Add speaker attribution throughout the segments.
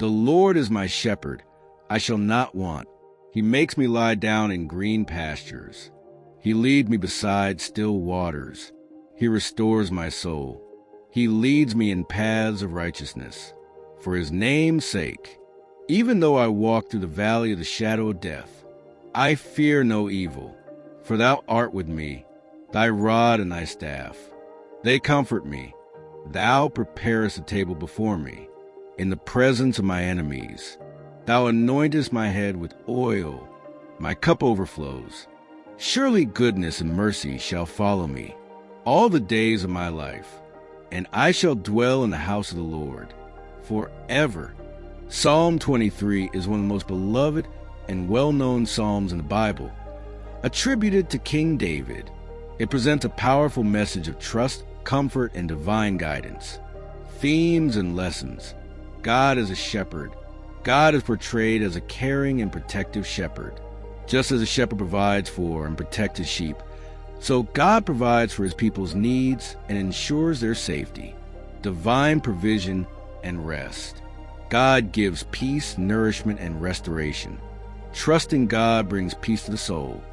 Speaker 1: The Lord is my shepherd, I shall not want. He makes me lie down in green pastures. He leads me beside still waters. He restores my soul. He leads me in paths of righteousness, for his name's sake. Even though I walk through the valley of the shadow of death, I fear no evil, for thou art with me. Thy rod and thy staff, they comfort me. Thou preparest a table before me in the presence of my enemies. Thou anointest my head with oil. My cup overflows. Surely goodness and mercy shall follow me all the days of my life, and I shall dwell in the house of the Lord forever. Psalm 23 is one of the most beloved and well-known psalms in the Bible. Attributed to King David, it presents a powerful message of trust, comfort, and divine guidance. Themes and lessons. God is a shepherd. God is portrayed as a caring and protective shepherd. Just as a shepherd provides for and protects his sheep, so God provides for his people's needs and ensures their safety. Divine provision and rest. God gives peace, nourishment, and restoration. Trusting God brings peace to the soul.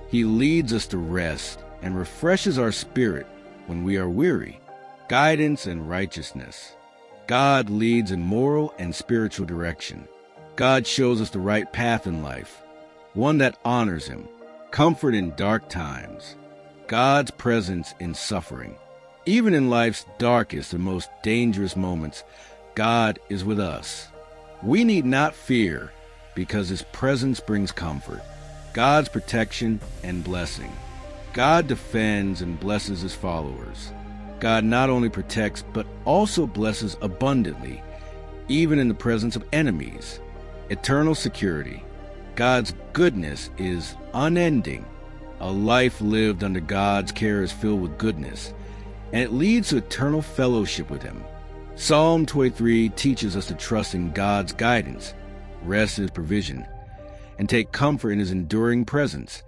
Speaker 1: He leads us to rest and refreshes our spirit when we are weary. Guidance and righteousness. God leads in moral and spiritual direction. God shows us the right path in life, one that honors him. Comfort in dark times. God's presence in suffering. Even in life's darkest and most dangerous moments, God is with us. We need not fear because his presence brings comfort. God's protection and blessing. God defends and blesses his followers. God not only protects, but also blesses abundantly, even in the presence of enemies. Eternal security. God's goodness is unending. A life lived under God's care is filled with goodness, and it leads to eternal fellowship with him. Psalm 23 teaches us to trust in God's guidance, rest in his provision, and take comfort in his enduring presence,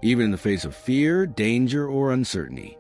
Speaker 1: even in the face of fear, danger, or uncertainty.